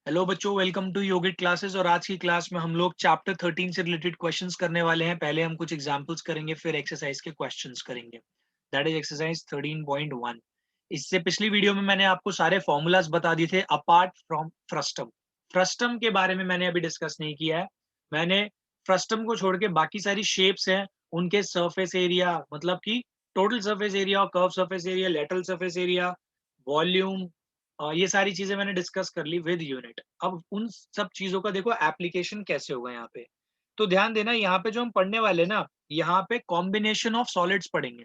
Hello बच्चों, welcome to yogic classes. और आज की क्लास में हम लोग चैप्टर 13 से रिलेटेड क्वेश्चंस करने वाले हैं। पहले हम कुछ एग्जांपल्स करेंगे, फिर एक्सरसाइज के क्वेश्चंस करेंगे। That is exercise 13.1। इससे पिछली वीडियो में मैंने आपको सारे फॉर्मूलाज बता दिए थे अपार्ट फ्रॉम फ्रस्टम। फ्रस्टम के बारे में मैंने अभी डिस्कस नहीं किया है। मैंने फ्रस्टम को छोड़ के बाकी सारी शेप्स हैं, उनके सरफेस एरिया, मतलब कि टोटल सरफेस एरिया और curve surface area, lateral surface area, volume, ये सारी चीजें मैंने डिस्कस कर ली विद यूनिट। अब उन सब चीजों का देखो एप्लीकेशन कैसे होगा यहाँ पे। तो ध्यान देना, यहाँ पे जो हम पढ़ने वाले ना, यहाँ पे कॉम्बिनेशन ऑफ सॉलिड्स पढ़ेंगे।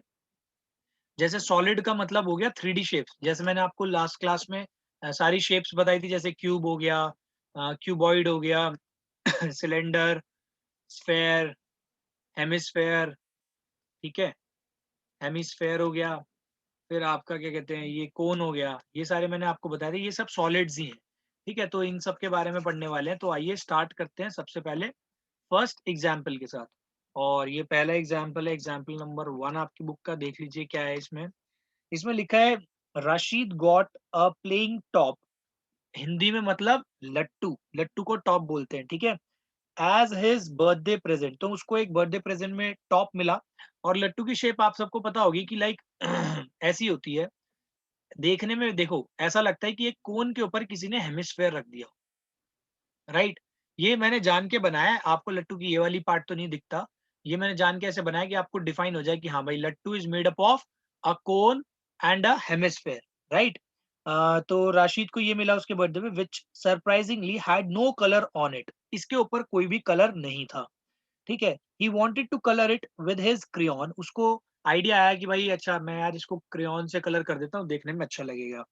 जैसे सॉलिड का मतलब हो गया 3D शेप्स, जैसे मैंने आपको लास्ट क्लास में सारी शेप्स बताई थी, जैसे क्यूब हो गया, क्यूबॉइड हो गया, सिलेंडर, स्फेयर, हेमिस्फेयर, ठीक है, हेमिस्फेयर हो गया, फिर आपका क्या कहते हैं, ये कोन हो गया। ये सारे मैंने आपको बताए थे, ये सब सॉलिड्स ही हैं। ठीक है, तो इन सब के बारे में पढ़ने वाले हैं। तो आइए स्टार्ट करते हैं सबसे पहले फर्स्ट एग्जाम्पल के साथ। और ये पहला एग्जाम्पल है, एग्जाम्पल नंबर 1। आपकी बुक का देख लीजिए क्या है इसमें। इसमें लिखा है Rashid got a playing top. Hindi में मतलब लट्टू, लट्टू को टॉप बोलते हैं, ठीक है। एज हिज बर्थडे प्रेजेंट, तो उसको एक बर्थडे प्रेजेंट में टॉप मिला। और लट्टू की शेप आप सबको पता होगी कि लाइक ऐसी होती है। देखने में देखो ऐसा लगता है कि एक कोन के ऊपर किसी ने हेमिस्फेयर रख दिया, राइट। ये मैंने जान के बनाया है, आपको लट्टू की ये वाली पार्ट तो नहीं दिखता। ये मैंने जान के ऐसे बनाया कि आपको डिफाइन हो जाए कि हाँ भाई, लट्टू is made up of a cone and a hemisphere, right. तो राशिद को ये मिला उसके बर्थडे में, which surprisingly had no colour on it. इसके ऊपर कोई भी कलर नहीं था, ठीक है। He wanted to colour it with his crayon. उसको आइडिया आया कि भाई अच्छा, मैं यार इसको क्रेयॉन से कलर कर देता हूँ, देखने में अच्छा लगेगा।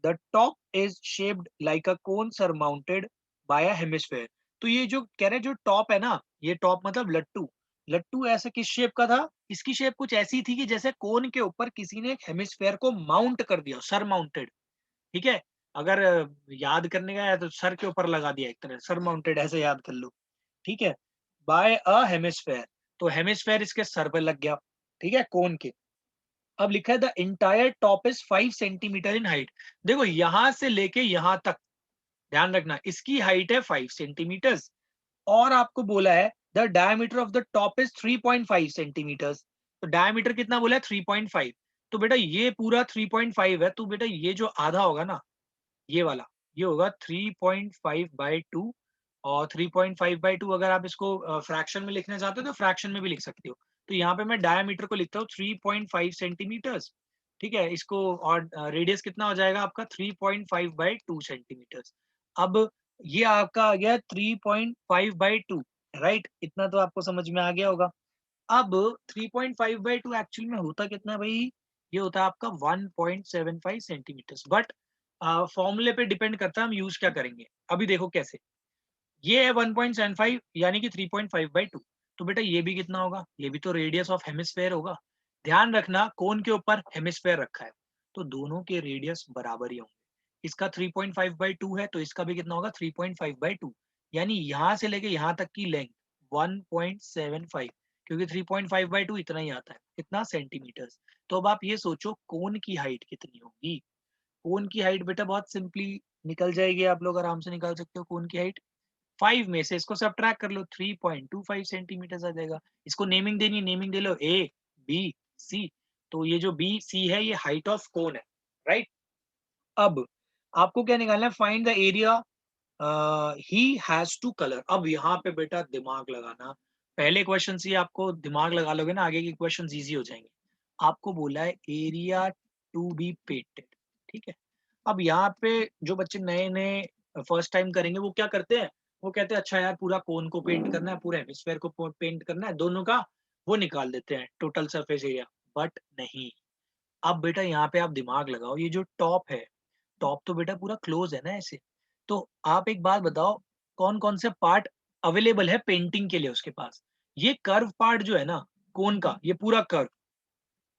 The top is shaped like a cone surmounted bye a hemisphere. तो ये जो कह रहे हैं, जो टॉप है ना, ये टॉप मतलब लट्टू। लट्टू ऐसे किस शेप का था? इसकी शेप कुछ ऐसी थी कि जैसे कोन के ऊपर किसी ने एक हेमिस्फेयर को माउंट कर दिया, सर माउंटेड, ठीक है। अगर याद करने का है तो सर के ऊपर लगा दिया, एक तरह सर माउंटेड, ऐसे याद कर लो, ठीक है। बाय अ हेमिस्फेयर, तो हेमिस्फेयर इसके सर पे लग गया, ठीक है, कोन के। अब लिखा है the entire top is 5 centimetre in height. देखो यहां से लेके यहां तक, ध्यान रखना, इसकी हाइट है 5 सेंटीमीटर। और आपको बोला है the diameter of the top is 3.5 centimetre. तो डायमीटर कितना बोला है? 3.5। तो बेटा ये पूरा 3.5 है, तो बेटा ये जो आधा होगा ना, ये वाला, ये होगा 3.5/2। और 3.5/2 अगर आप इसको फ्रैक्शन में लिखना चाहते हो तो फ्रैक्शन में भी लिख सकते हो। तो यहाँ पे मैं डायमीटर को लिखता हूँ 3.5 सेंटीमीटर, ठीक है इसको। और रेडियस कितना हो जाएगा आपका? 3.5/2 सेंटीमीटर। अब ये आपका आ गया 3.5/2, राइट। इतना तो आपको समझ में आ गया होगा। अब 3.5/2 एक्चुअल में होता कितना है भाई? ये होता है आपका 1.75 सेंटीमीटर। बट फॉर्मूले पे डिपेंड करता है हम यूज क्या करेंगे। अभी देखो कैसे। ये है 1.75 यानी कि 3.5/2। तो बेटा ये भी कितना होगा? ये भी तो रेडियस ऑफ हेमिस्फेयर होगा। ध्यान रखना, कोन के ऊपर हेमिस्फेयर रखा है, तो दोनों के रेडियस बराबर ही होंगे। इसका 3.5/2 है, तो इसका भी कितना होगा? 3.5/2। यानी यहां से लेके यहां तक की लेंथ 1.75, क्योंकि 3.5/2 इतना ही आता है, कितना? सेंटीमीटर। तो अब आप ये सोचो कोन की हाइट कितनी होगी। कोन की हाइट बेटा बहुत सिंपली निकल जाएगी, आप लोग आराम से निकाल सकते हो। कोन की हाइट 5 में से इसको सब्ट्रैक्ट कर लो, 3.25 सेंटीमीटर आ जाएगा। इसको नेमिंग देनी, नेमिंग दे लो ए, बी, सी। तो ये जो बी सी है, ये हाइट ऑफ कोन है, राइट। अब आपको क्या निकालना है? Find the area he has to colour. अब यहाँ पे बेटा दिमाग लगाना। पहले क्वेश्चन से ही आपको दिमाग लगा लोगे ना, आगे के क्वेश्चन इजी हो जाएंगे। आपको बोला है एरिया टू बी पेंटेड, ठीक है। अब यहाँ पे जो बच्चे नए नए फर्स्ट टाइम करेंगे, वो क्या करते हैं? वो कहते हैं अच्छा यार, पूरा कोन को पेंट करना है, पूरे हेमिस्फेयर को पेंट करना है, दोनों का वो निकाल देते हैं टोटल सरफेस एरिया। बट नहीं। अब बेटा यहाँ पे आप दिमाग लगाओ, ये जो टॉप है, टॉप तो बेटा पूरा क्लोज है ना ऐसे। तो आप एक बात बताओ, कौन कौन से पार्ट अवेलेबल है पेंटिंग के लिए उसके पास? ये कर्व पार्ट जो है ना कोन का, ये पूरा कर्व,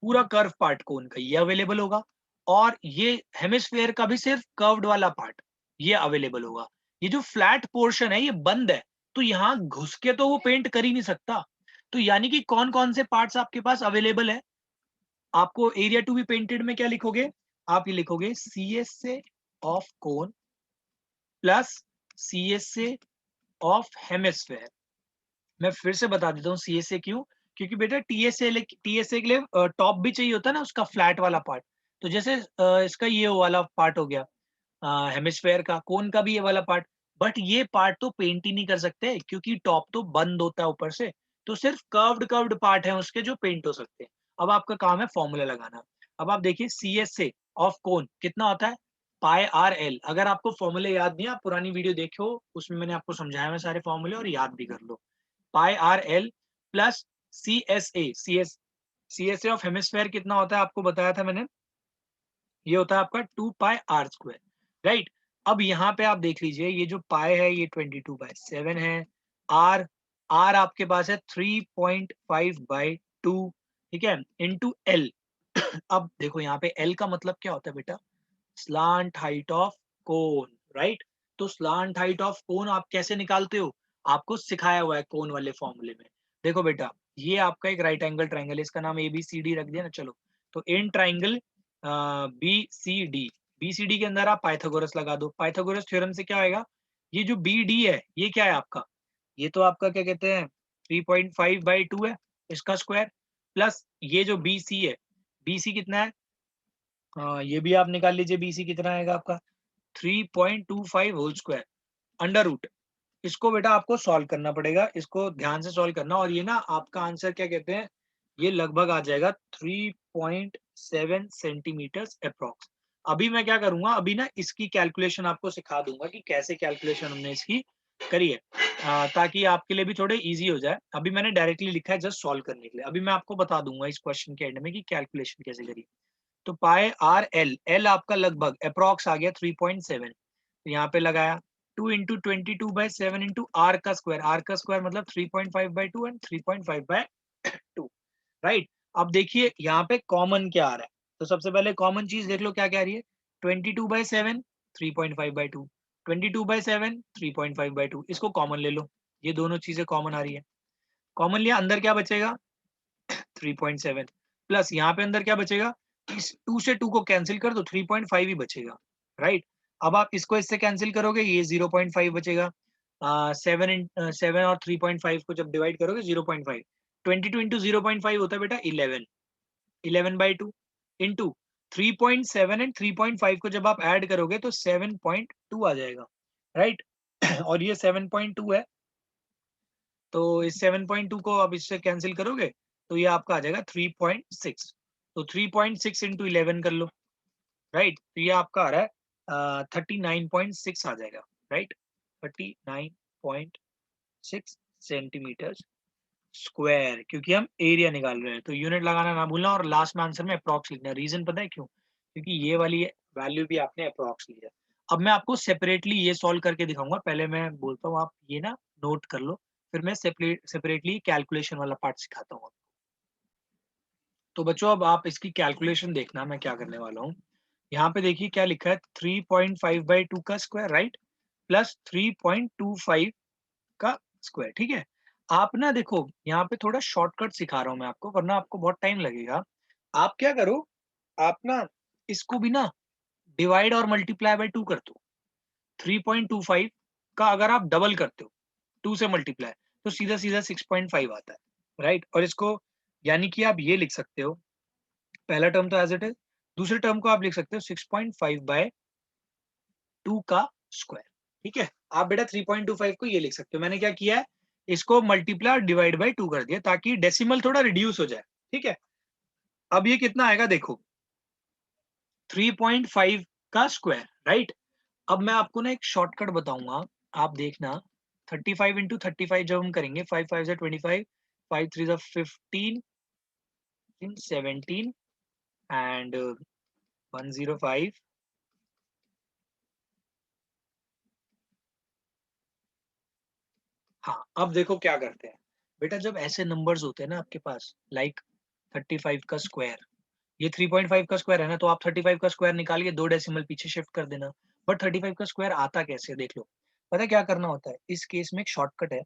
पूरा कर्व पार्ट कोन का ये अवेलेबल होगा। और ये हेमिस्फेयर का भी सिर्फ कर्व्ड वाला पार्ट ये अवेलेबल होगा। ये जो फ्लैट पोर्शन है ये बंद है, तो यहाँ घुस के तो वो पेंट कर ही नहीं सकता। तो यानी कि कौन कौन से पार्ट्स आपके पास अवेलेबल है? आपको एरिया टू बी पेंटेड में क्या लिखोगे? आप ये लिखोगे सी एस से of cone plus CSA of hemisphere. मैं फिर से बता देता हूँ CSA क्यों, क्योंकि बेटा TSA के लिए टॉप भी चाहिए होता है ना, उसका फ्लैट वाला पार्ट। तो जैसे इसका ये वाला पार्ट हो गया हेमिस्फेयर का, कोन का भी ये वाला पार्ट, बट ये पार्ट तो पेंट ही नहीं कर सकते क्योंकि टॉप तो बंद होता है ऊपर से, तो सिर्फ कर्व्ड कर्व्ड पार्ट है उसके जो पेंट हो सकते हैं। अब आपका काम है फॉर्मूला लगाना। अब आप देखिए CSA ऑफ कोन कितना होता है, पाई आर एल। अगर आपको फॉर्मूले याद नहीं है, आप पुरानी वीडियो देखो, उसमें मैंने आपको समझाया हुआ सारे फॉर्मूले, और याद भी कर लो। Pi R L plus CSA of hemisphere कितना होता है आपको बताया था मैंने, ये होता है आपका 2 पाई r², राइट। अब यहाँ पे आप देख लीजिए, ये जो पाई है ये 22/7 है, आर आर आपके पास है 3.5/2, ठीक है, इंटू एल। अब देखो यहाँ पे एल का मतलब क्या होता है बेटा, slant height of cone, right. तो स्लांट हाइट ऑफ कोन आप कैसे निकालते हो, आपको सिखाया हुआ है कोन वाले फॉर्मूले में। देखो बेटा, ये आपका एक राइट एंगल ट्राइंगल है, इसका नाम ABCD रख दिया ना, चलो। तो इन ट्राइंगल BCD के अंदर आप पाइथागोरस लगा दो। पाइथागोरस थ्योरम से क्या आएगा, ये जो BD है ये क्या है आपका, ये तो आपका क्या कहते हैं 3.5/2 है, इसका स्क्वायर, प्लस ये जो BC है, BC कितना है, ये भी आप निकाल लीजिए, BC कितना आएगा आपका 3.25 होल स्क्वायर अंडर रूट। इसको बेटा आपको सॉल्व करना पड़ेगा, इसको ध्यान से सॉल्व करना, और ये ना आपका आंसर क्या कहते हैं, ये लगभग आ जाएगा 3.7 सेंटीमीटर अप्रोक्स। अभी मैं क्या करूंगा, अभी ना इसकी कैलकुलेशन आपको सिखा दूंगा कि कैसे कैलकुलेशन हमने इसकी करी है, ताकि आपके लिए भी थोड़े इजी हो जाए। अभी मैंने डायरेक्टली लिखा है जस्ट सॉल्व करने के लिए, अभी मैं आपको बता दूंगा इस क्वेश्चन के एंड में कि कैलकुलेशन कैसे करी। तो पाई आर एल, एल आपका लगभग अप्रोक्स आ गया 3.7, तो यहाँ पे लगाया 2 इंटू 22/7 इंटू आर का स्क्वायर मतलब 3.5/2 एंड 3.5/2, राइट। अब देखिए यहाँ पे कॉमन क्या आ रहा है, तो सबसे पहले कॉमन चीज देख लो क्या क्या आ रही है, 22/7 3.5/2, 22/7 3.5/2, इसको कॉमन ले लो, ये दोनों चीजें कॉमन आ रही है। कॉमन लिया, अंदर क्या बचेगा 3.7, प्लस यहाँ पे अंदर क्या बचेगा, इस 2 से 2 को कैंसिल कर दो, 3.5 ही बचेगा, राइट। अब आप इसको इससे कैंसिल करोगे, ये 0.5 बचेगा, 7 और 3.5 को जब डिवाइड करोगे 0.5, 22 इंटू 0.5 होता है बेटा 11, 11/2 इंटू 3.7 एंड 3.5 को जब आप ऐड करोगे तो 7.2 आ जाएगा, राइट। और ये 7.2 है, तो इस 7.2 को आप इससे कैंसिल करोगे तो ये आपका आ जाएगा 3.6, तो 3.6 इंटू 11 कर लो, राइट। तो ये आपका आ रहा है 39.6 आ जाएगा, राइट, 39.6 सेंटीमीटर स्क्वायर, क्योंकि हम एरिया निकाल रहे हैं। तो यूनिट लगाना ना भूलना, और लास्ट में आंसर में अप्रॉक्स लिखना। रीजन पता है क्यों, क्योंकि ये वाली वैल्यू भी आपने अप्रॉक्स लिया। अब मैं आपको सेपरेटली ये सॉल्व करके दिखाऊंगा, पहले मैं बोलता हूँ आप ये ना नोट कर लो, फिर मैं सेपरेटली कैलकुलेशन वाला पार्ट सिखाता हूँ। तो बच्चों अब आप इसकी कैलकुलेशन देखना मैं क्या करने वाला हूँ। यहाँ पे देखिए क्या लिखा है, 3.5/2 का स्क्वायर, राइट, प्लस 3.25 का स्क्वायर, ठीक है। आप ना देखो यहाँ पे थोड़ा शॉर्टकट सिखा रहा हूँ मैं आपको, वरना आपको बहुत टाइम लगेगा। आप क्या करो, आप ना इसको भी ना डिवाइड और मल्टीप्लाई बाय 2 कर दो। 3.25 का अगर आप डबल करते हो 2 से मल्टीप्लाई, तो सीधा सीधा 6.5 आता है, राइट। और इसको यानी कि आप ये लिख सकते हो, पहला टर्म तो एज इट इज, दूसरे टर्म को आप लिख सकते हो 6.5/2 का स्क्वायर, ठीक है। आप बेटा 3.25 को ये लिख सकते हो, मैंने क्या किया है, इसको मल्टीप्लाई और डिवाइड बाय 2 कर दिया ताकि डेसिमल थोड़ा रिड्यूस हो जाए, ठीक है। अब ये कितना आएगा देखो, 3.5 का स्क्वायर, राइट। अब मैं आपको ना एक शॉर्टकट बताऊंगा, आप देखना। 35 इंटू 35 जब हम करेंगे, 5 5 से 25, 5 3 से 15, 17 एंड 105। हाँ, अब देखो क्या करते हैं बेटा, जब ऐसे नंबर्स होते हैं ना आपके पास, लाइक 35 का स्क्वायर, ये 3.5 का स्क्वायर है ना, तो आप 35 का स्क्वायर निकाल के 2 डेसिमल पीछे शिफ्ट कर देना। बट 35 का स्क्वायर आता कैसे देख लो, पता है क्या करना होता है, इस केस में एक शॉर्टकट है।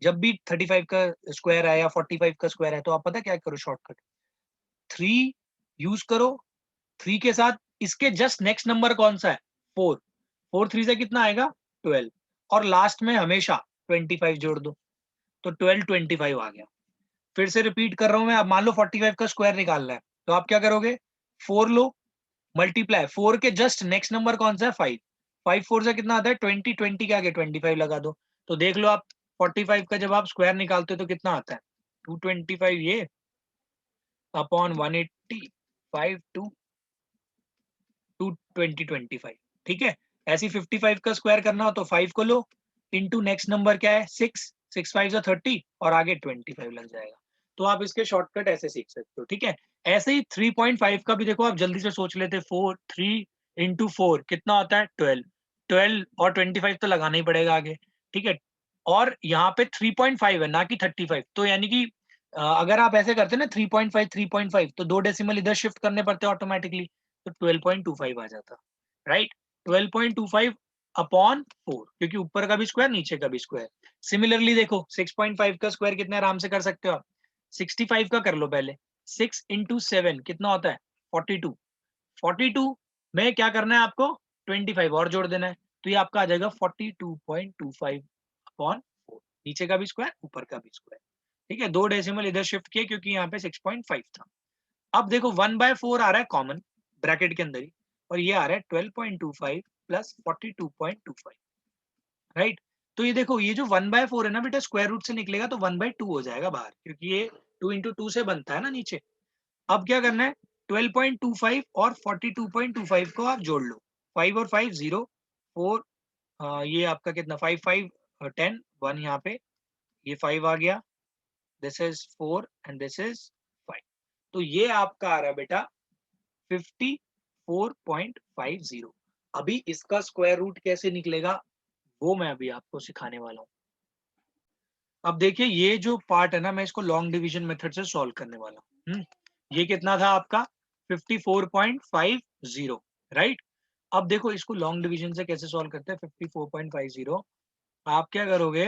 जब भी 35 का स्क्वायर है या 45 का स्क्वायर है, तो आप पता क्या करो, शॉर्टकट 3 यूज करो, 3 के साथ इसके जस्ट नेक्स्ट नंबर कौन सा है, 4, 4 3 से कितना आएगा 12, और लास्ट में हमेशा 25 जोड़ दो, तो 1225 आ गया। फिर से रिपीट कर रहा हूं मैं, अब मान लो 45 का स्क्वायर निकालना है, तो आप क्या करोगे, 4 लो, मल्टीप्लाई 4 के जस्ट नेक्स्ट नंबर कौन सा है, 5, 5 4 से कितना आता है 20, 20 के आगे 25 लगा दो, तो देख लो आप 45 का जब आप स्क्वायर निकालते हो तो कितना आता है 225 ये अपॉन 180 5 टू 2025, ठीक है। ऐसी 55 का स्क्वायर करना हो तो 5 को लो, इनटू नेक्स्ट नंबर क्या है 6, 6 5 जा 30 और आगे 25 लग जाएगा। तो आप इसके शॉर्टकट ऐसे सीख सकते हो, ठीक है। ऐसे ही 3.5 का भी देखो, आप जल्दी से सोच लेते, 4 3 इंटू 4 कितना होता है 12, 12 और 25 तो लगाना ही पड़ेगा आगे, ठीक है। और यहाँ पे 3.5 है ना कि 35, तो यानी कि अगर आप ऐसे करते ना 3.5 3.5 तो 2 डेसिमल इधर शिफ्ट करने पड़ते ऑटोमेटिकली, तो 12.25 आ जाता, राइट। 12.25 अपॉन 4, क्योंकि ऊपर का भी स्क्वायर नीचे का भी स्क्वायर। सिमिलरली देखो 6.5 का स्क्वायर कितने आराम से कर सकते हो आप, 65 का कर लो पहले, 6 इंटू 7 कितना होता है 42, 42 में क्या करना है आपको 25 और जोड़ देना है, तो ये आपका आ जाएगा 42.25 अपॉन 4, नीचे का भी स्क्वायर ऊपर का भी स्क्वायर, ठीक है। 2 डेसिमल इधर शिफ्ट किए क्योंकि यहाँ पे 6.5 था। अब देखो 1/4 आ रहा है कॉमन ब्रैकेट के अंदर ही, और ये आ रहा है 12.25 प्लस 42.25, राइट। तो ये देखो ये जो 1/4 है ना बेटा, स्क्वायर रूट से निकलेगा तो 1/2 हो जाएगा बाहर, क्योंकि ये 2 इंटू 2 से बनता है ना नीचे। अब क्या करना है 12.25 और 42.25 को आप जोड़ लो, 5 और 5 0 4, ये आपका कितना 5 5 10 1 यहाँ पे, ये 5 आ गया, this is 4 and this is 5, तो ये आपका आ रहा है बेटा 54.50। अभी इसका स्क्वायर रूट कैसे निकलेगा वो मैं अभी आपको सिखाने वाला हूँ। अब देखिए ये जो पार्ट है ना, मैं इसको लॉन्ग डिवीजन मेथड से सॉल्व करने वाला हूँ। ये कितना था आपका 54.50, राइट। अब देखो इसको लॉन्ग डिवीजन से कैसे सॉल्व करते हैं 54.50, आप क्या करोगे,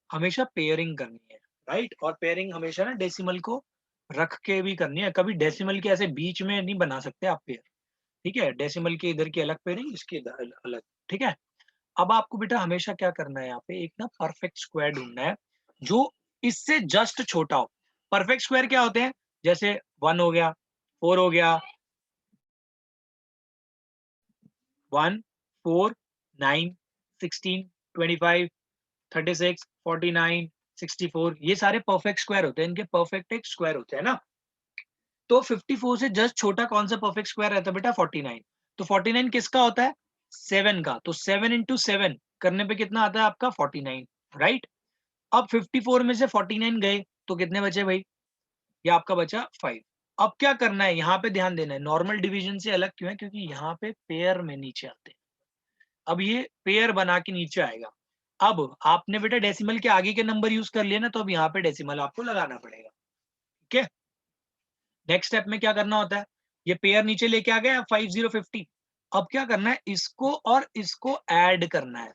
हमेशा पेयरिंग करनी है, राइट। और पेयरिंग हमेशा ना डेसिमल को रख के भी करनी है, कभी डेसिमल के ऐसे बीच में नहीं बना सकते आप पेयर, ठीक है। डेसिमल के इधर की अलग पेयरिंग, इसकी इधर अलग, ठीक है। अब आपको बेटा हमेशा क्या करना है, यहाँ पे एक ना परफेक्ट स्क्वायर ढूंढना है जो इससे जस्ट छोटा हो। परफेक्ट स्क्वायर क्या होते हैं, जैसे 1 हो गया, 4 हो गया, 1 4 9 16 25 36 49 64, ये सारे परफेक्ट स्क्वायर होते हैं, इनके परफेक्ट एक स्क्वायर होते हैं ना। तो 54 से जस्ट छोटा कौन सा परफेक्ट स्क्वायर रहता है बेटा 49, तो 49 किसका होता है 7 का, तो 7 इंटू 7 करने पे कितना आता है आपका 49, राइट। अब 54 में से 49 गए तो कितने बचे भाई, ये आपका बचा 5। अब क्या करना है, यहाँ पे ध्यान देना है, नॉर्मल डिवीजन से अलग क्यों है, क्योंकि यहाँ पे पेयर में नीचे आते हैं। अब ये पेयर बना के नीचे आएगा। अब आपने बेटा डेसिमल के आगे के नंबर यूज कर लिए ना, तो अब यहाँ पे डेसिमल आपको लगाना पड़ेगा, ठीक है। नेक्स्ट स्टेप में क्या करना होता है, ये पेयर नीचे लेके आ गया 5050, अब क्या करना है, इसको और इसको ऐड करना है,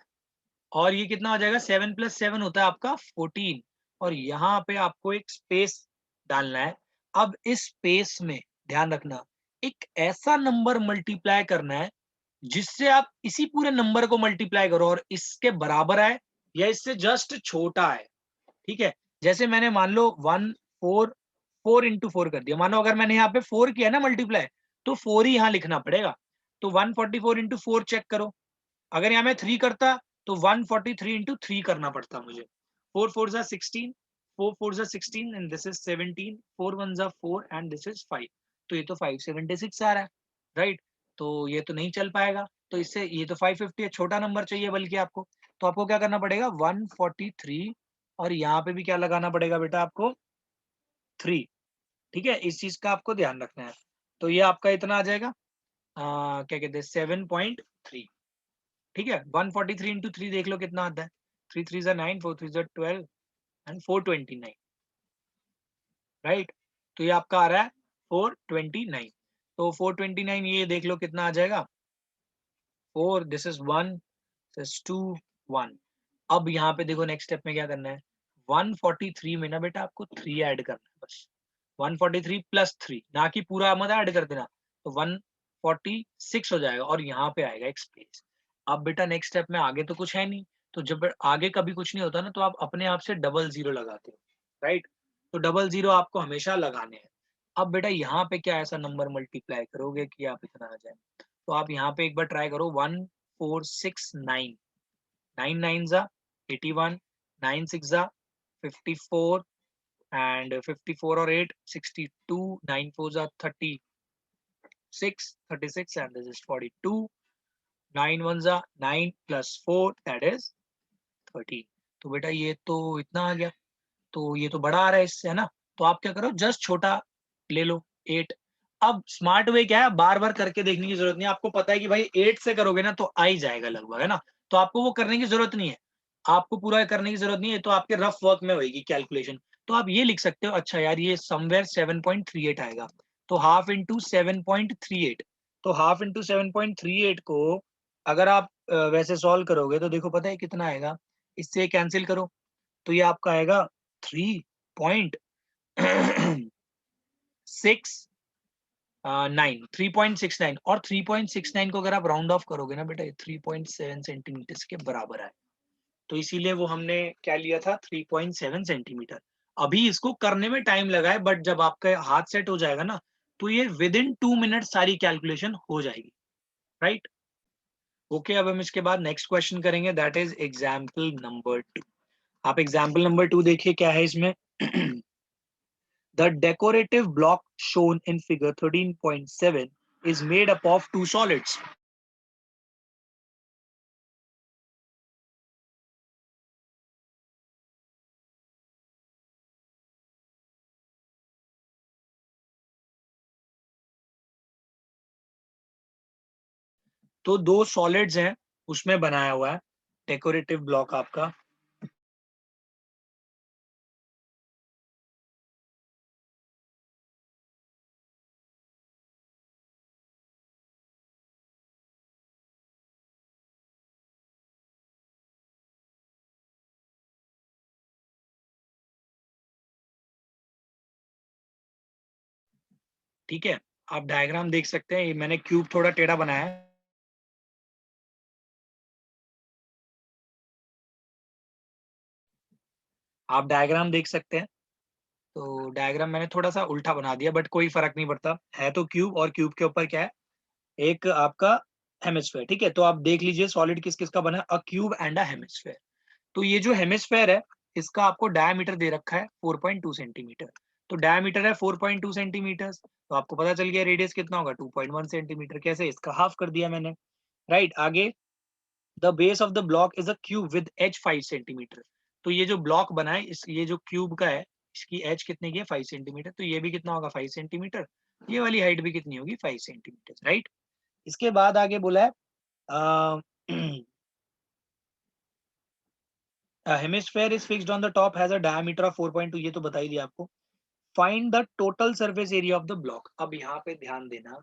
और ये कितना हो जाएगा 7 + 7 होता है आपका 14, और यहाँ पे आपको एक स्पेस डालना है। अब इस स्पेस में ध्यान रखना, एक ऐसा नंबर मल्टीप्लाई करना है जिससे आप इसी पूरे नंबर को मल्टीप्लाई करो और इसके बराबर आए या इससे जस्ट छोटा है, ठीक है। जैसे मैंने मान लो 4 इंटू 4 कर दिया, मानो अगर मैंने यहाँ पे 4 किया ना मल्टीप्लाई, तो 4 ही यहाँ लिखना पड़ेगा। तो 144 इंटू 4 चेक करो, अगर यहाँ मैं 3 करता तो 143 इंटू 3 करना पड़ता मुझे। 4 4 जा 16, 4 4 जा 16 एंड दिस इज 17, 4 1 जा 4 एंड दिस इज 5, तो ये तो 576 आ रहा है, राइट। तो ये तो नहीं चल पाएगा, तो इससे ये तो 550 है, छोटा नंबर चाहिए बल्कि आपको, तो आपको क्या करना पड़ेगा 143, और यहाँ पे भी क्या लगाना पड़ेगा बेटा आपको 3, ठीक है। इस चीज का आपको ध्यान रखना है। तो ये आपका इतना आ जाएगा, क्या कहते हैं 7.3, ठीक है। 143 इंटू 3 देख लो कितना आता है, 3 3 जा 9, 4 3 जा 12 एंड 429, राइट। तो ये आपका आ रहा है 429, तो 429 ये देख लो कितना आ जाएगा 4, दिस इज 1, दिस इज 2 1। अब यहाँ पे देखो नेक्स्ट स्टेप में क्या करना है, 143 में ना बेटा आपको 3 ऐड करना है बस, 143 प्लस 3, ना कि पूरा मत ऐड कर देना, तो 146 हो जाएगा और यहाँ पे आएगा एक स्पेस। अब बेटा नेक्स्ट स्टेप में आगे तो कुछ है नहीं, तो जब आगे कभी कुछ नहीं होता ना, तो आप अपने आप से डबल जीरो लगाते हो, राइट? तो डबल जीरो आपको हमेशा लगाने हैं। अब बेटा यहाँ पे क्या ऐसा नंबर मल्टीप्लाई करोगे कि आप इतना आ जाए? तो आप यहाँ पे एक बार ट्राई करो, 1 4 6 9, 9 9 जा 81, 9 6 जा 54 एंड 54 और 8 62, 9 4 जा 36, 36 and this is 42, 9 1 जा 9 plus 4 that is 13। तो बेटा ये तो इतना आ गया, तो ये तो बड़ा आ रहा है इससे, है ना? तो आप क्या करो, जस्ट छोटा ले लो 8। अब स्मार्ट वे क्या है, बार बार करके देखने की जरूरत नहीं है, आपको पता है कि भाई 8 से करोगे ना तो आ ही जाएगा लगभग, है ना? तो आपको वो करने की जरूरत नहीं है, आपको पूरा करने की जरूरत नहीं है, तो आपके रफ वर्क में होगी कैलकुलेशन। तो आप ये लिख सकते हो, अच्छा यार ये समवेयर 7.38 आएगा, तो हाफ इंटू 7.38। तो हाफ इंटू 7.38 को अगर आप वैसे सॉल्व करोगे तो देखो पता है कितना आएगा, इससे कैंसिल करो तो ये आपका आएगा 3.69, 3.69, और 3.69 को अगर आप राउंड ऑफ करोगे ना बेटा, ये 3.7 सेंटीमीटर के बराबर है। तो इसीलिए वो हमने क्या लिया था, 3.7 सेंटीमीटर। अभी इसको करने में टाइम लगा है, बट जब आपका हाथ सेट हो जाएगा ना, तो ये विद इन 2 मिनट सारी कैलकुलेशन हो जाएगी, राइट? ओके, अब हम इसके बाद नेक्स्ट क्वेश्चन करेंगे, दैट इज एग्जाम्पल नंबर 2। आप एग्जाम्पल नंबर 2 देखिए क्या है इसमें। The decorative block shown in figure 13.7 is made up of two solids. तो दो सॉलिड्स हैं उसमें बनाया हुआ है डेकोरेटिव ब्लॉक आपका। ठीक है, आप डायग्राम देख सकते हैं, ये मैंने क्यूब थोड़ा टेढ़ा बनाया है। आप डायग्राम देख सकते हैं, तो डायग्राम मैंने थोड़ा सा उल्टा बना दिया, बट कोई फर्क नहीं पड़ता, है तो क्यूब, और क्यूब के ऊपर क्या है, एक आपका हेमिस्फेयर। ठीक है, तो आप देख लीजिए सॉलिड किस किस का बना है, अ क्यूब एंड अ हेमिस्फेयर। तो ये जो हेमिस्फेयर है, इसका आपको डायमीटर दे रखा है 4.2 सेंटीमीटर। तो डायमीटर है 4.2 सेंटीमीटर, तो आपको पता चल गया रेडियस कितना होगा, 2.1 सेंटीमीटर। कैसे, इसका हाफ कर दिया मैंने, राइट? आगे, the base of the block is a cube with edge 5 centimetre. तो ये जो ब्लॉक बना है, इस ये जो क्यूब का है, इसकी एज कितने की है, 5 सेंटीमीटर। तो ये भी कितना होगा, 5 सेंटीमीटर। ये वाली हाइट भी कितनी होगी, 5 सेंटीमीटर, राइट? इसके बाद आगे बोला है hemisphere is fixed on the top has a diameter of 4.2, ये तो बता ही दिया आपको। Find the total surface area of the block. अब यहाँ पे ध्यान देना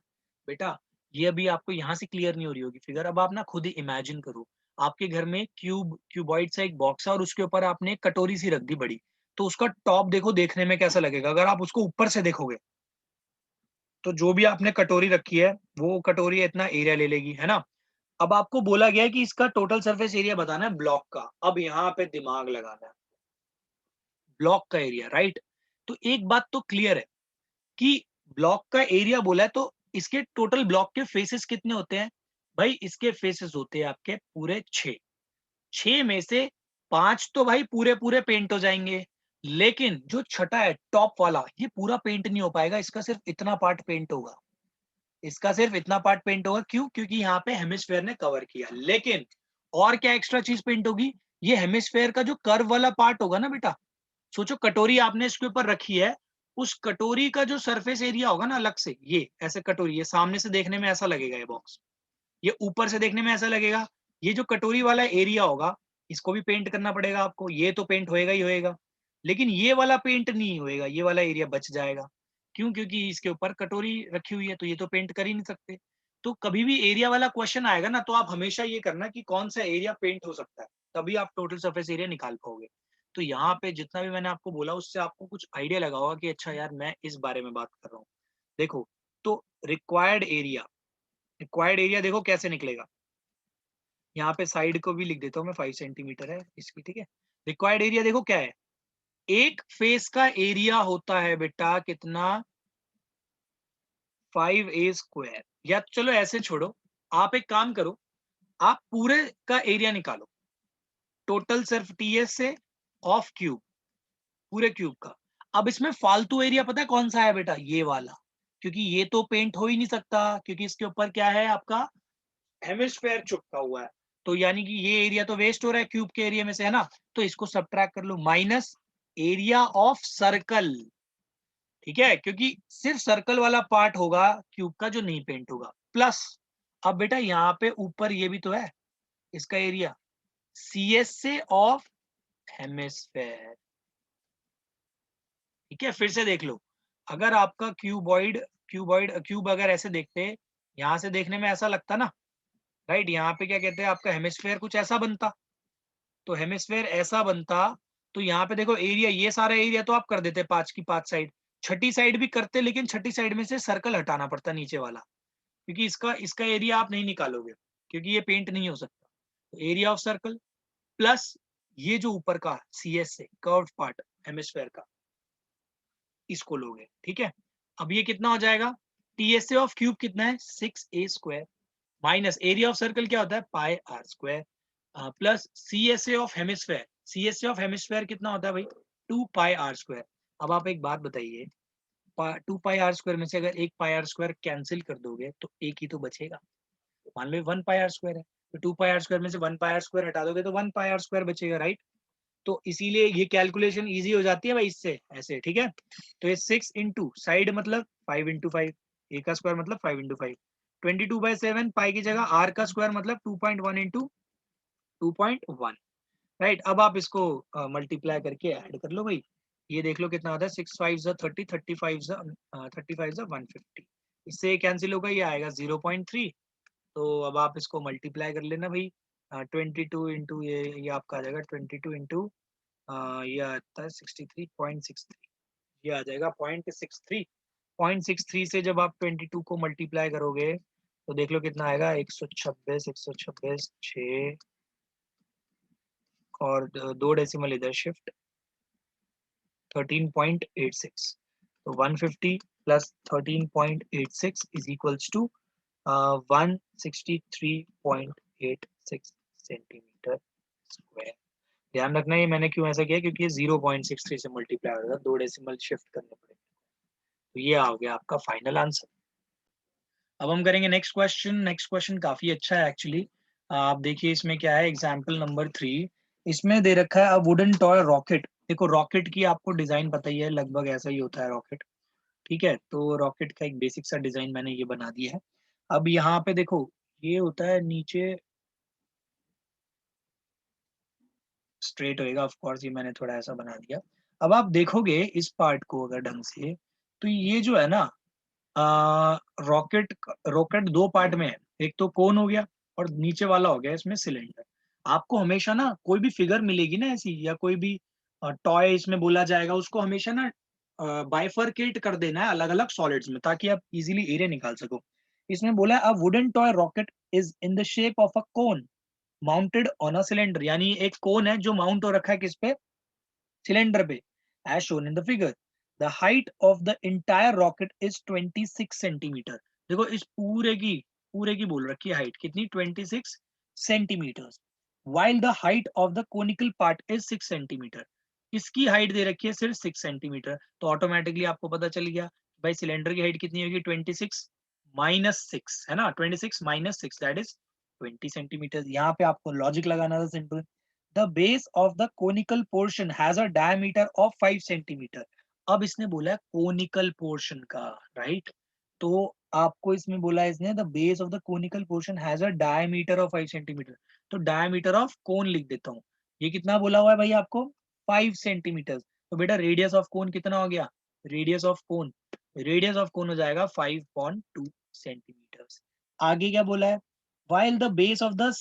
बेटा, ये अभी आपको यहाँ से क्लियर नहीं हो रही होगी फिगर, अब आप ना खुद ही इमेजिन करो, आपके घर में क्यूबॉइड सा एक बॉक्स है और उसके ऊपर आपने एक कटोरी सी रख दी बड़ी, तो उसका टॉप देखो देखने में कैसा लगेगा अगर आप उसको ऊपर से देखोगे। तो जो भी आपने कटोरी रखी है, वो कटोरी इतना एरिया ले लेगी, है ना? अब आपको बोला गया है कि इसका टोटल सरफेस एरिया बताना है ब्लॉक का। अब यहाँ पे दिमाग लगाना है, ब्लॉक का एरिया, राइट? तो एक बात तो क्लियर है कि ब्लॉक का एरिया बोला है, तो इसके टोटल ब्लॉक के फेसेस कितने होते हैं? भाई इसके फेसेस होते हैं आपके पूरे 6। 6 में से 5 तो भाई पूरे पूरे पेंट हो जाएंगे, लेकिन जो छठा है टॉप वाला, ये पूरा पेंट नहीं हो पाएगा, इसका सिर्फ इतना पार्ट पेंट होगा। इसका सिर्फ इतना पार्ट पेंट होगा, क्यों? क्योंकि यहाँ पे हेमिस्फेयर ने कवर किया। लेकिन और क्या एक्स्ट्रा चीज पेंट होगी, ये हेमिस्फेयर का जो कर्व वाला पार्ट होगा ना बेटा, सोचो कटोरी आपने इसके ऊपर रखी है, उस कटोरी का जो सरफेस एरिया होगा ना अलग से, ये ऐसे कटोरी, ये सामने से देखने में ऐसा लगेगा ये बॉक्स, ये ऊपर से देखने में ऐसा लगेगा, ये जो कटोरी वाला एरिया होगा, इसको भी पेंट करना पड़ेगा आपको, ये तो पेंट होएगा ही होएगा, लेकिन ये वाला पेंट नहीं होएगा, ये वाला एरिया बच जाएगा। क्यों? क्योंकि इसके ऊपर कटोरी रखी हुई है, तो ये तो पेंट कर ही नहीं सकते। तो कभी भी एरिया वाला क्वेश्चन आएगा ना, तो आप हमेशा ये करना कि कौन सा एरिया पेंट हो सकता है, तभी आप टोटल सरफेस एरिया निकाल पाओगे। तो यहाँ पे जितना भी मैंने आपको बोला, उससे आपको कुछ आइडिया लगा होगा कि अच्छा यार मैं इस बारे में बात कर रहा हूँ। देखो, तो रिक्वायर्ड एरिया, रिक्वायर्ड एरिया देखो कैसे निकलेगा। यहाँ पे साइड को भी लिख देता हूँ मैं, 5 सेंटीमीटर है इसकी, ठीक है। रिक्वायर्ड एरिया देखो क्या है, एक फेस का एरिया होता है बेटा कितना, 5a²। या चलो ऐसे छोड़ो, आप एक काम करो, आप पूरे का एरिया निकालो, टोटल सिर्फ टीएस से ऑफ क्यूब, पूरे क्यूब का। अब इसमें फालतू एरिया पता है कौन सा है बेटा, ये वाला, क्योंकि ये तो पेंट हो ही नहीं सकता, क्योंकि इसके ऊपर क्या है आपका हेमिस्फेयर चिपका हुआ है। तो यानी कि ये एरिया तो वेस्ट हो रहा है क्यूब के एरिया में से, है ना। तो इसको सब्ट्रैक्ट कर लो, माइनस एरिया ऑफ सर्कल, ठीक है, क्योंकि सिर्फ सर्कल वाला पार्ट होगा क्यूब का जो नहीं पेंट होगा, प्लस अब बेटा यहाँ पे ऊपर ये भी तो है इसका एरिया, सी एस से ऑफ हेमिस्फेयर, ठीक है। फिर से देख लो, अगर आपका क्यूब अगर ऐसे देखते, यहाँ से देखने में ऐसा लगता ना, राइट, यहाँ पे क्या कहते हैं आपका हेमिस्फेयर कुछ ऐसा बनता, तो हेमिस्फेयर ऐसा बनता, तो यहाँ पे देखो एरिया, ये सारा एरिया तो आप कर देते 5 की 5 साइड, छठी साइड भी करते, लेकिन छठी साइड में से सर्कल हटाना पड़ता नीचे वाला, क्योंकि इसका इसका एरिया आप नहीं निकालोगे, क्योंकि ये पेंट नहीं हो सकता। तो एरिया ऑफ सर्कल प्लस ये जो ऊपर का सी एस से कर्व पार्ट हेमिस्फेयर का, इसको लोगे, ठीक है। अब ये कितना हो जाएगा, T S A of cube कितना है 6a² minus area of circle क्या होता है πr², plus C S A of hemisphere, C S A of hemisphere कितना होता है भाई 2πr²। अब आप एक बात बताइए, 2πr² में से अगर एक πr² कैंसिल कर दोगे तो एक ही तो बचेगा, मान लो 1πr² है, तो 2πr² में से 1πr² हटा दोगे तो 1πr² बचेगा, राइट। तो इसीलिए ये कैलकुलेशन इजी हो जाती है भाई इससे, ऐसे, ठीक है। तो ये 6 इंटू साइड मतलब 5 इंटू 5, ए का स्क्वायर मतलब 5 इंटू 5, 22/7, पाई की जगह आर का स्क्वायर मतलब 2.1 इंटू 2.1, राइट। अब आप इसको मल्टीप्लाई करके ऐड कर लो भाई, ये देख लो कितना आता है, 6 5 30, 35 150, इससे कैंसिल होगा, ये आएगा 0.3। तो अब आप इसको मल्टीप्लाई कर लेना भाई, 22 इंटू ये आपका आ जाएगा 22 इंटू ये आता है 63.63, ये आ जाएगा 0.63। 0.63 से जब आप 22 को मल्टीप्लाई करोगे तो देख लो कितना आएगा, 126 6 और 2 डेसिमल इधर शिफ्ट, 13.86। तो 150 plus 13.86 is equals to 163.86 centimetre square. ध्यान रखना ये मैंने क्यों ऐसा किया, क्योंकि ये 0.63 से मल्टीप्लाई हो रहा था, 2 डेसिमल शिफ्ट करने पड़ेंगे। तो ये आ गया आपका फाइनल आंसर। अब हम करेंगे नेक्स्ट क्वेश्चन। नेक्स्ट क्वेश्चन काफी अच्छा है एक्चुअली। आप देखिए इसमें क्या है, एग्जाम्पल नंबर 3, इसमें दे रखा है अ वुडन टॉय रॉकेट। देखो रॉकेट की आपको डिजाइन पता ही है, लगभग ऐसा ही होता है रॉकेट, ठीक है। तो रॉकेट का एक बेसिक सा डिजाइन मैंने ये बना दिया है। अब यहाँ पे देखो ये होता है नीचे स्ट्रेट होएगा, ऑफ कोर्स ये मैंने थोड़ा ऐसा बना दिया। अब आप देखोगे इस पार्ट को अगर ढंग से, तो ये जो है ना रॉकेट, रॉकेट दो पार्ट में है, एक तो कोन हो गया और नीचे वाला हो गया इसमें सिलेंडर। आपको हमेशा ना कोई भी फिगर मिलेगी ना ऐसी, या कोई भी टॉय इसमें बोला जाएगा, उसको हमेशा ना बाइफरकेट कर देना है अलग अलग सॉलिड्स में, ताकि आप इजीली एरिया निकाल सको। इसमें बोला है a wooden toy rocket is in the shape of a cone mounted on a cylinder, यानी एक कोन है जो माउंट हो रखा है किस पे, सिलेंडर पे, as shown in the figure. The height of the entire rocket is 26 centimetre. देखो इस पूरे की बोल रखी है हाइट कितनी, 26 centimetre, while the height of the conical part is 6 centimetre. इसकी हाइट दे रखी है सिर्फ 6 सेंटीमीटर, तो ऑटोमेटिकली आपको पता चल गया भाई सिलेंडर की हाइट कितनी होगी, 26 माइनस 6, है ना, 26 माइनस 6 दैट इज 20 सेंटीमीटर। यहाँ पे आपको लॉजिक लगाना था simple. The base of the conical portion has a diameter of 5 centimetre. अब इसने बोला है कोनिकल पोर्शन का, राइट। तो आपको इसमें बोला है इसने the base of the conical portion has a diameter of 5 centimetre. तो डायमीटर ऑफ कोन लिख देता हूँ, ये कितना बोला हुआ है भाई आपको 5 सेंटीमीटर। तो बेटा रेडियस ऑफ कोन कितना हो गया, रेडियस ऑफ कोन हो जाएगा 5.2 सेंटीमीटर। आगे क्या बोला है, while the base of the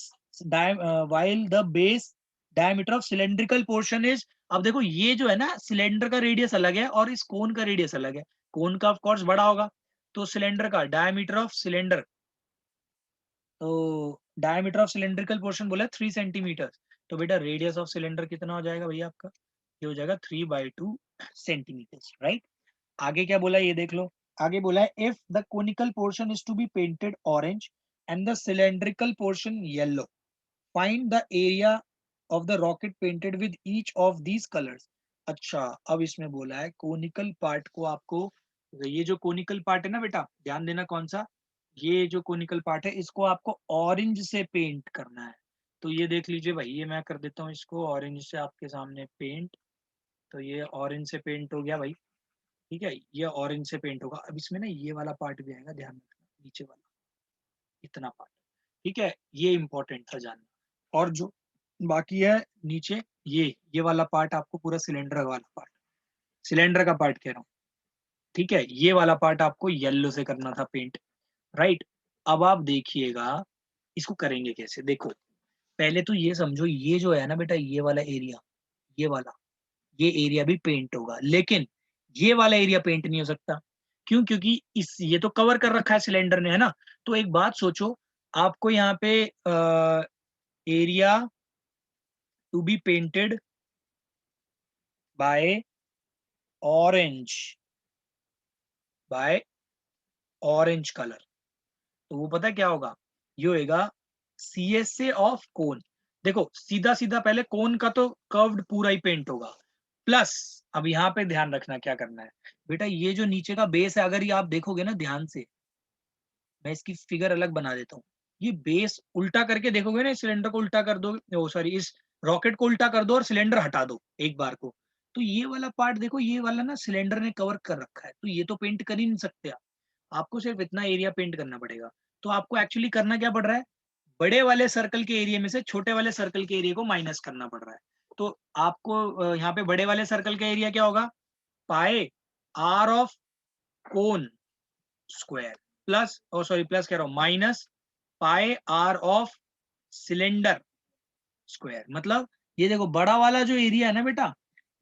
while the base diameter of cylindrical portion is, अब देखो ये जो है ना सिलेंडर का रेडियस अलग है और इस कोन का रेडियस अलग है, कोन का ऑफ कोर्स बड़ा होगा, तो सिलेंडर का डायमीटर ऑफ सिलेंडर तो डायमीटर ऑफ सिलेंड्रिकल पोर्शन बोला 3 सेंटीमीटर, तो बेटा रेडियस ऑफ सिलेंडर कितना हो जाएगा भैया आपका, ये हो जाएगा 3/2 सेंटीमीटर, राइट। आगे क्या बोला ये देख लो, आगे बोला है if the conical portion is to be painted orange and the cylindrical portion yellow, find the area of the rocket painted with each of these colours. अच्छा, अब इसमें बोला है कोनिकल पार्ट को आपको, ये जो कोनिकल पार्ट है ना बेटा, ध्यान देना कौन सा, ये जो कोनिकल पार्ट है इसको आपको ऑरेंज से पेंट करना है। तो ये देख लीजिए भाई, ये मैं कर देता हूँ इसको ऑरेंज से आपके सामने पेंट। तो ये ऑरेंज से पेंट हो गया भाई, ठीक है, ये ऑरेंज से पेंट होगा। अब इसमें ना ये वाला पार्ट भी आएगा, ध्यान रखना, नीचे वाला इतना पार्ट, ठीक है, ये इंपॉर्टेंट था जानना। और जो बाकी है नीचे, ये वाला पार्ट आपको पूरा सिलेंडर वाला पार्ट, सिलेंडर का पार्ट कह रहा हूँ, ठीक है, ये वाला पार्ट आपको येलो से करना था पेंट, राइट। अब आप देखिएगा इसको करेंगे कैसे, देखो पहले तो ये समझो, ये जो है ना बेटा, ये वाला एरिया, ये वाला, ये एरिया भी पेंट होगा, लेकिन ये वाला एरिया पेंट नहीं हो सकता। क्यों? क्योंकि इस ये तो कवर कर रखा है सिलेंडर ने, है ना। तो एक बात सोचो, आपको यहाँ पे area to be painted by orange, by orange colour, तो वो पता है क्या होगा, ये होगा CSA ऑफ कोन। देखो सीधा सीधा पहले कोन का तो कर्व्ड पूरा ही पेंट होगा, प्लस अब यहाँ पे ध्यान रखना क्या करना है बेटा, ये जो नीचे का बेस है, अगर ये आप देखोगे ना ध्यान से, मैं इसकी फिगर अलग बना देता हूँ, ये बेस उल्टा करके देखोगे ना, इस सिलेंडर को उल्टा कर दो, ओ सॉरी, इस रॉकेट को उल्टा कर दो और सिलेंडर हटा दो एक बार को, तो ये वाला पार्ट देखो, ये वाला ना सिलेंडर ने कवर कर रखा है, तो ये तो पेंट कर ही नहीं सकते आप, आपको सिर्फ इतना एरिया पेंट करना पड़ेगा। तो आपको एक्चुअली करना क्या पड़ रहा है, बड़े वाले सर्कल के एरिया में से छोटे वाले सर्कल के एरिया को माइनस करना पड़ रहा है। तो आपको यहाँ पे बड़े वाले सर्कल का एरिया क्या होगा, pi r of cone square plus, oh sorry plus कह रहा हूं, माइनस पाए आर ऑफ सिलेंडर स्क्वायर। मतलब ये देखो बड़ा वाला जो एरिया है ना बेटा,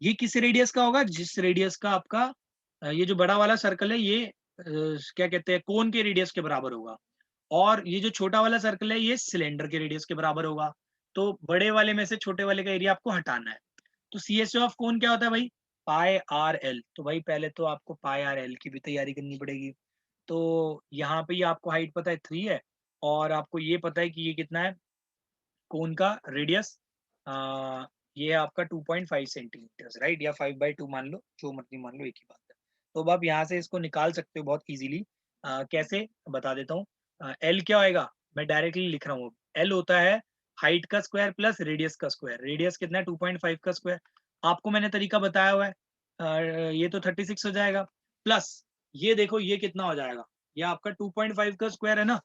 ये किस रेडियस का होगा, जिस रेडियस का आपका ये जो बड़ा वाला सर्कल है, ये क्या कहते हैं, कोन के रेडियस के बराबर होगा, और ये जो छोटा वाला सर्कल है ये सिलेंडर के रेडियस के बराबर होगा। तो बड़े वाले में से छोटे वाले का एरिया आपको हटाना है। तो CSA ऑफ कोन क्या होता है भाई, पाई आर एल। तो भाई पहले तो आपको पाई आर एल की भी तैयारी करनी पड़ेगी। तो यहाँ पे ये आपको हाइट पता है 3 है, और आपको ये पता है कि ये कितना है, कोन का रेडियस, ये आपका 2.5 सेंटीमीटर, राइट, या 5/2 मान लो, जो मर्जी मान लो, एक ही बात है। तो अब आप यहाँ से इसको निकाल सकते हो बहुत इजीली। कैसे बता देता हूँ। एल क्या होएगा, मैं डायरेक्टली लिख रहा हूँ, एल होता है हाइट का स्क्वायर प्लस रेडियस का स्क्वायर। रेडियस कितना है, 2.5 का स्क्वायर, आपको मैंने तरीका बताया हुआ है। ये तो 36 हो जाएगा, प्लस ये देखो ये कितना हो जाएगा, ये आपका 2.5 का स्क्वायर है ना,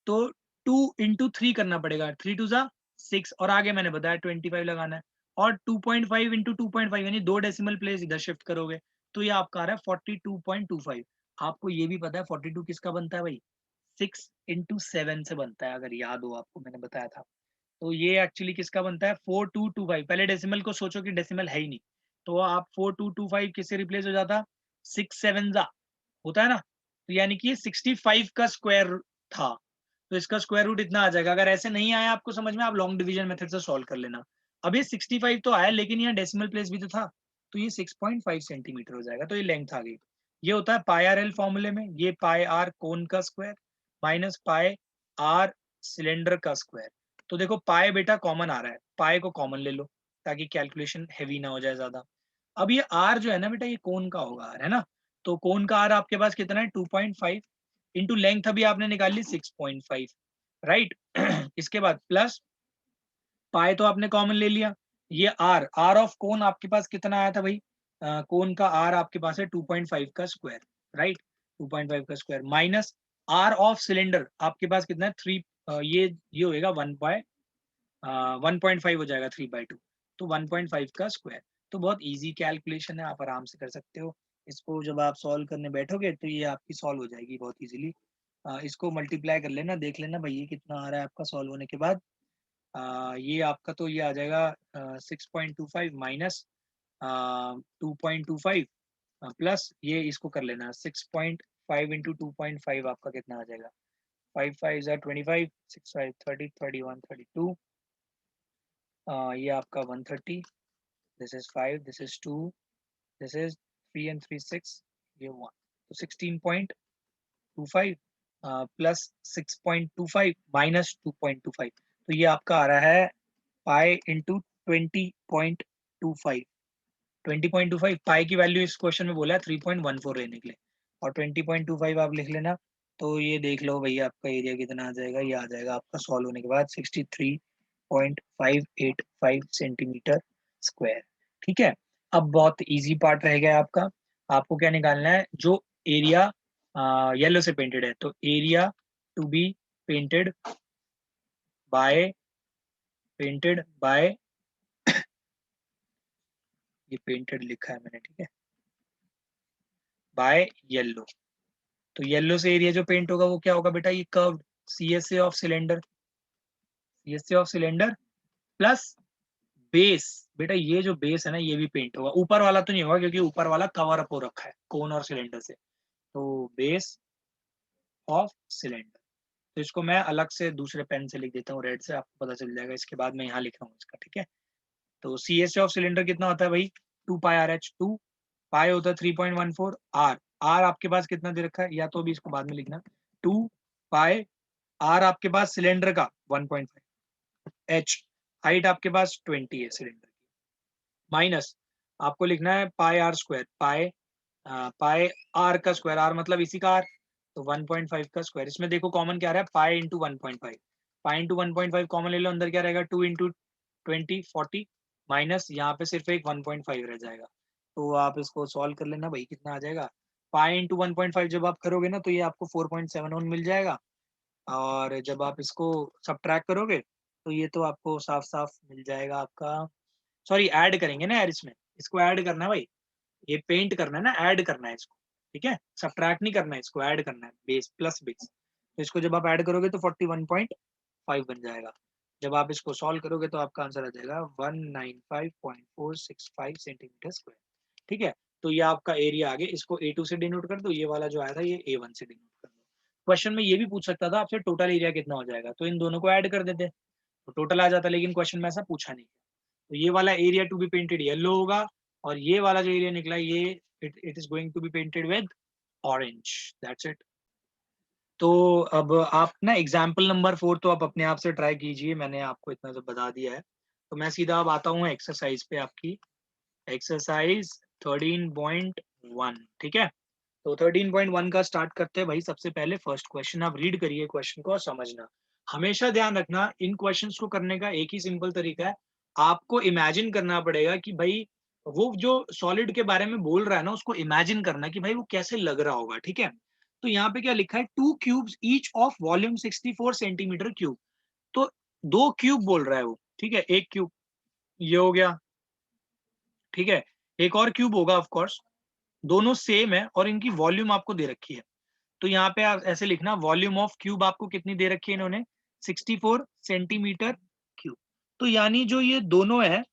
तो 2 × 3 करना पड़ेगा, 3 2 सा 6, और आगे मैंने बताया 25 लगाना है, और 2.5 × 2.5 यानी 2 डेसिमल प्लेस इधर शिफ्ट करोगे, तो ये आपका आ रहा है 42.25। आपको ये भी पता है 42 किसका बनता है भाई, 6 × 7 से बनता है, अगर याद हो आपको मैंने बताया था। तो ये एक्चुअली किसका बनता है, 4225। पहले डेसिमल को सोचो कि डेसिमल है ही नहीं, तो आप 4225 किससे रिप्लेस हो जाता, 6 7 जा होता है ना, तो यानी कि ये 65 का स्क्वायर था, तो इसका स्क्वायर रूट इतना आ जाएगा। अगर ऐसे नहीं आया आपको समझ में, आप लॉन्ग डिवीजन मेथड से सॉल्व कर लेना। अब ये 65 तो आया, लेकिन यहाँ डेसिमल प्लेस भी तो था, तो ये 6.5 सेंटीमीटर हो जाएगा, तो ये लेंथ आ गई। ये होता है पाई आर एल फॉर्मूले में, ये पाई आर कोन का square minus pi r cylinder का स्क्वायर। तो देखो पाई बेटा कॉमन आ रहा है, पाई को कॉमन ले लो ताकि कैलकुलेशन हैवी ना हो जाए ज्यादा। अब ये आर जो है ना बेटा, ये कोन का होगा आर, है ना, तो कोन का आर आपके पास कितना है, 2.5 इंटू लेंथ अभी आपने निकाल ली 6.5, राइट। इसके बाद प्लस पाई तो आपने कॉमन ले लिया, ये आर, आर ऑफ कोन आपके पास कितना आया था भाई, कोन का आर आपके पास है 2.5 का स्क्वायर, राइट, 2.5 का square minus r of cylinder आपके पास कितना है 3, ये होएगा 1.5 हो जाएगा 3/2, तो 1.5 का स्क्वायर। तो बहुत इजी कैलकुलेशन है, आप आराम से कर सकते हो इसको। जब आप सॉल्व करने बैठोगे तो ये आपकी सॉल्व हो जाएगी बहुत इजीली। इसको मल्टीप्लाई कर लेना, देख लेना भाई ये कितना आ रहा है आपका सॉल्व होने के बाद। ये आपका तो ये आ जाएगा 6.25 माइनस 2.25 प्लस ये इसको कर लेना 6.5 × 2.5 आपका कितना आ जाएगा, 5 5 are 25, 6 5 30, 31 32, ये आपका 130, this is 5, this is 2, this is 3 and 3 6, ये 1, तो 16.25 प्लस 6.25 माइनस 2.25, तो ये आपका आ रहा है पाई इंटू 20.25, 20.25 पाई की वैल्यू इस क्वेश्चन में बोला है 3.14 लेने के लिए, और 20.25 आप लिख लेना, तो ये देख लो भैया आपका एरिया कितना आ जाएगा, ये आ जाएगा आपका सॉल्व होने के बाद 63.585 सेंटीमीटर स्क्वायर। ठीक है, अब बहुत इजी पार्ट रह गया आपका, आपको क्या निकालना है, जो एरिया येलो से पेंटेड है, तो area to be painted by ये पेंटेड लिखा है मैंने, ठीक है, बाय येलो, तो येलो से एरिया जो पेंट होगा वो क्या होगा बेटा, ये curved CSA of cylinder, CSA of cylinder plus base, बेटा ये जो बेस है ना ये भी पेंट होगा, ऊपर वाला तो नहीं होगा क्योंकि ऊपर वाला कवर अप हो रखा है कोन और सिलेंडर से, तो बेस ऑफ सिलेंडर, तो इसको मैं अलग से दूसरे पेन से लिख देता हूँ रेड से, आपको पता चल जाएगा, इसके बाद मैं यहाँ लिख रहा हूँ इसका, ठीक है। तो सी एस ऑफ सिलेंडर कितना होता है भाई, 2 π r h, 2 पाई होता है 3.14, आर आर आपके पास कितना दे रखा है, या तो अभी इसको बाद में लिखना, 2 π आर आपके पास सिलेंडर का 1.5, एच हाइट आपके पास 20 है सिलेंडर की, माइनस आपको लिखना है पाई आर स्क्वायर, पाई आर का स्क्वायर, आर मतलब इसी का आर, तो 1.5 का स्क्वायर, इसमें देखो कॉमन क्या रहा है, pi into 1.5, pi into 1.5 common ले लो, अंदर क्या रहेगा 2 इंटू 20 40, माइनस यहाँ पे सिर्फ एक 1.5 रह जाएगा, तो आप इसको सॉल्व कर लेना भाई, कितना आ जाएगा, पाई इंटू 1.5 जब आप करोगे ना तो ये आपको 4.71 मिल जाएगा, और जब आप इसको सब्ट्रैक्ट करोगे तो ये तो आपको साफ साफ मिल जाएगा आपका, सॉरी ऐड करेंगे ना यार, इसमें इसको ऐड करना है भाई, ये पेंट करना है ना, ऐड करना है इसको, ठीक है, सब्ट्रैक्ट नहीं करना है, इसको ऐड करना है, बेस प्लस बेस, तो इसको जब आप ऐड करोगे तो 41.5 बन जाएगा, जब आप इसको सॉल्व करोगे तो आपका आंसर आ जाएगा 195.465 सेंटीमीटर स्क्वायर, ठीक है। तो ये आपका एरिया आ गया, इसको A2 से डिनोट कर दो, ये वाला जो आया था ये A1 से डिनोट कर दो। क्वेश्चन में ये भी पूछ सकता था आपसे टोटल एरिया कितना हो जाएगा, तो इन दोनों को ऐड कर देते तो टोटल आ जाता, लेकिन क्वेश्चन में ऐसा पूछा नहीं, तो ये वाला area to be painted yellow होगा, और ये वाला जो एरिया निकला ये it is going to be painted with orange, that's it. तो अब आप ना एग्जाम्पल नंबर 4 तो आप अपने आप से ट्राई कीजिए, मैंने आपको इतना तो बता दिया है, तो मैं सीधा अब आता हूँ एक्सरसाइज पे, आपकी एक्सरसाइज 13.1, ठीक है। तो 13.1 का स्टार्ट करते हैं भाई, सबसे पहले फर्स्ट क्वेश्चन आप रीड करिए क्वेश्चन को और समझना, हमेशा ध्यान रखना इन क्वेश्चंस को करने का एक ही सिंपल तरीका है, आपको इमेजिन करना पड़ेगा कि भाई वो जो सॉलिड के बारे में बोल रहा है ना उसको इमेजिन करना कि भाई वो कैसे लग रहा होगा, ठीक है। तो यहाँ पे क्या लिखा है, 2 cubes each of volume 64 centimetre cube, तो 2 क्यूब बोल रहा है वो, ठीक है, एक क्यूब ये हो गया, ठीक है, एक और क्यूब होगा ऑफ कोर्स, दोनों सेम है और इनकी वॉल्यूम आपको दे रखी है, तो यहाँ पे आप ऐसे लिखना, वॉल्यूम ऑफ क्यूब आपको कितनी दे रखी है इन्होंने, 64 सेंटीमीटर क्यूब, तो यानी जो ये दोनों है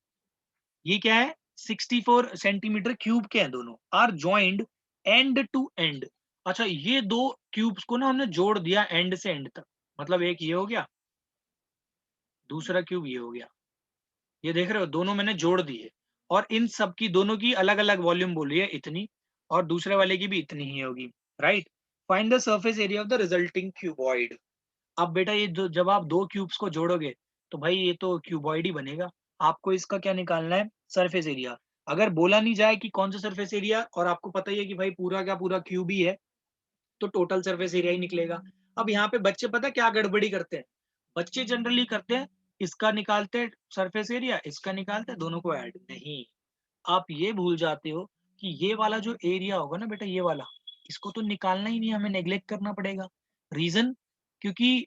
ये क्या है, 64 सेंटीमीटर क्यूब के हैं दोनों, are joint end to end, अच्छा ये दो क्यूब्स को ना हमने जोड़ दिया एंड से एंड तक, मतलब एक ये हो गया, दूसरा क्यूब ये हो गया, ये देख रहे हो दोनों मैंने जोड़ दिए, और इन सब की दोनों की अलग अलग वॉल्यूम बोली है इतनी, और दूसरे वाले की भी इतनी ही होगी, right. Find the surface area of the resulting cuboid, अब बेटा ये जब आप दो क्यूब्स को जोड़ोगे तो भाई ये तो क्यूबॉइड ही बनेगा, आपको इसका क्या निकालना है, सरफेस एरिया, अगर बोला नहीं जाए कि कौन सा सरफेस एरिया, और आपको पता ही है कि भाई पूरा का पूरा क्यूब ही है, तो टोटल सरफेस एरिया ही निकलेगा। अब यहाँ पे बच्चे पता क्या गड़बड़ी करते हैं, बच्चे जनरली करते हैं इसका निकालते हैं सरफेस एरिया, इसका निकालते हैं, दोनों को ऐड नहीं, आप ये भूल जाते हो कि ये वाला जो एरिया होगा ना बेटा, ये वाला, इसको तो निकालना ही नहीं, हमें नेग्लेक्ट करना पड़ेगा, रीजन, क्योंकि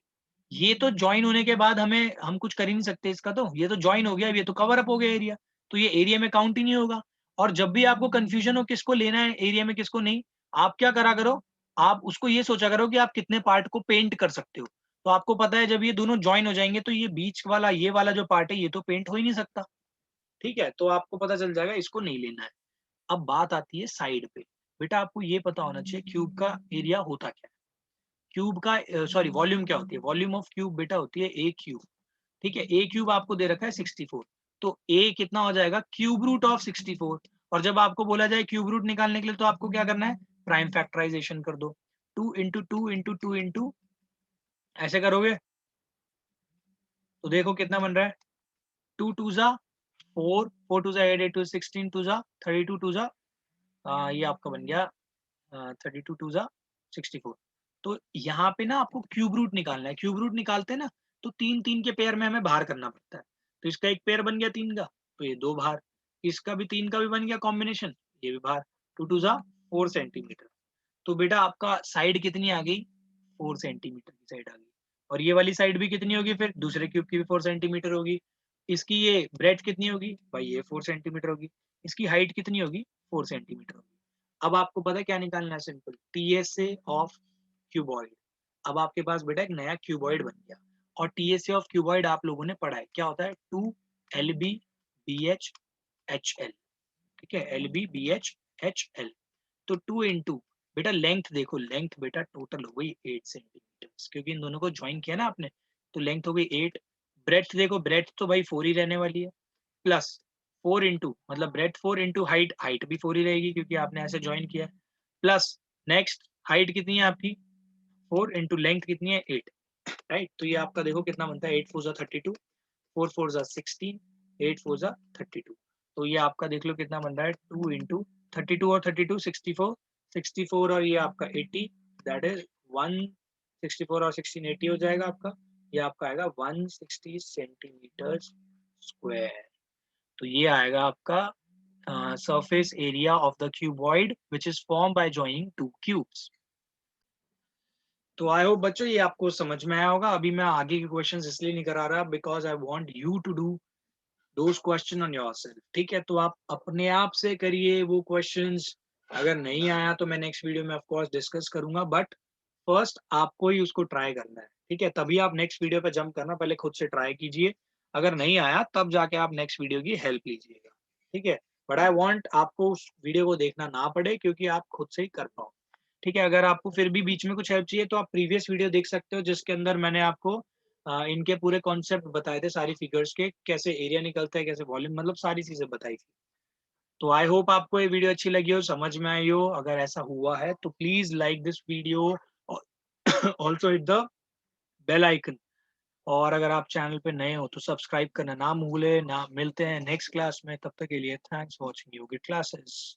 ये तो ज्वाइन होने के बाद हम कुछ कर ही नहीं सकते इसका, तो ये तो ज्वाइन हो गया, ये तो कवर अप हो गया एरिया, तो ये एरिया में काउंट ही नहीं होगा। और जब भी आपको कंफ्यूजन हो किसको लेना है एरिया में किसको नहीं, आप क्या करा करो, आप उसको ये सोचा करो कि आप कितने पार्ट को पेंट कर सकते हो, तो आपको पता है जब ये दोनों ज्वाइन हो जाएंगे तो ये बीच वाला ये वाला जो पार्ट है ये तो पेंट हो ही नहीं सकता, ठीक है, तो आपको पता चल जाएगा इसको नहीं लेना है। अब बात आती है साइड पे, बेटा आपको ये पता होना चाहिए क्यूब का एरिया होता क्या है, क्यूब का सॉरी वॉल्यूम क्या होती है, वॉल्यूम ऑफ क्यूब बेटा होती है ए क्यूब, ठीक है। ए क्यूब आपको दे रखा है 64, तो ए कितना हो जाएगा क्यूब रूट ऑफ 64। और जब आपको बोला जाए क्यूब रूट निकालने के लिए तो आपको क्या करना है, प्राइम फैक्टराइजेशन कर दो, 2 इंटू 2 इंटू 2 इंटू, ऐसे करोगे तो देखो कितना बन रहा है, 2 टू जा 4, 4 टू जा 8, 8 टू 16, टू जा 32, टू जा ये आपका बन गया 32 टू जा 64। तो यहाँ पे ना आपको क्यूब रूट निकालना है, क्यूब रूट निकालते हैं ना तो तीन तीन के पेयर में हमें बाहर करना पड़ता है। तो इसका एक पेयर बन गया तीन का, तो ये दो बाहर, इसका भी तीन का भी बन गया कॉम्बिनेशन, ये भी बाहर, 2 टू जा 4 सेंटीमीटर। तो बेटा आपका साइड कितनी आ गई, 4 सेंटीमीटर की साइड आ गई। और ये वाली साइड भी कितनी होगी, फिर दूसरे क्यूब की भी 4 सेंटीमीटर होगी। इसकी ये ब्रेड्थ कितनी होगी भाई, ये 4 सेंटीमीटर होगी। इसकी हाइट कितनी होगी, 4 सेंटीमीटर होगी। अब आपको पता है क्या निकालना है, सिंपल, टीएसए ऑफ क्यूबॉइड। अब आपके पास बेटा एक नया क्यूबॉइड बन गया, और टीएसए ऑफ क्यूबॉइड आप लोगों ने पढ़ा है क्या होता है, 2 LB BH HL, ठीक है, LB BH HL। तो 2 इंटू, बेटा लेंथ देखो, लेंथ बेटा टोटल हो गई 8 सेंटीमीटर, क्योंकि इन दोनों को ज्वाइन किया ना आपने, तो लेंथ हो गई 8। ब्रेथ देखो, ब्रेथ तो भाई 4 ही रहने वाली है, प्लस 4 इंटू मतलब ब्रेथ 4 इंटू हाइट, हाइट भी 4 ही रहेगी क्योंकि आपने ऐसे ज्वाइन किया, प्लस नेक्स्ट हाइट कितनी है आपकी 4 इंटू लेंथ कितनी है 8, राइट। तो ये आपका देखो कितना बनता है, 8 4 जा 32, 4 4 जा 16, 8 4 जा 32। तो ये आपका देख लो कितना बन रहा है, 2 इंटू 32 और 32 64, 64 और ये आपका 80, दैट इज 164 और 16 80 हो जाएगा आपका, ये आपका आएगा 160 सेंटीमीटर स्क्वायर। तो ये आएगा आपका surface area of the cuboid which is formed by joining two cubes। तो आई होप बच्चों ये आपको समझ में आया होगा। अभी मैं आगे के क्वेश्चंस इसलिए नहीं करा रहा because I want you to do those question on yourself, ठीक है। तो आप अपने आप से करिए वो क्वेश्चंस, अगर नहीं आया तो मैं नेक्स्ट वीडियो में ऑफ कोर्स डिस्कस करूंगा, बट फर्स्ट आपको ही उसको ट्राई करना है, ठीक है। तभी आप नेक्स्ट वीडियो पे जंप करना, पहले खुद से ट्राई कीजिए, अगर नहीं आया तब जाके आप नेक्स्ट वीडियो की हेल्प लीजिएगा, ठीक है। बट आई वांट आपको उस वीडियो को देखना ना पड़े क्योंकि आप खुद से ही कर पाओ, ठीक है। अगर आपको फिर भी बीच में कुछ हेल्प चाहिए तो आप प्रीवियस वीडियो देख सकते हो जिसके अंदर मैंने आपको इनके पूरे कॉन्सेप्ट बताए थे, सारी फिगर्स के, कैसे एरिया निकलता है, कैसे वॉल्यूम, मतलब सारी चीजें बताई थी। तो आई होप आपको ये वीडियो अच्छी लगी हो, समझ में आई हो। अगर ऐसा हुआ है तो please like this video, also hit the bell icon. और अगर आप चैनल पे नए हो तो सब्सक्राइब करना ना भूले ना। मिलते हैं नेक्स्ट क्लास में, तब तक के लिए thanks for watching Yogi classes.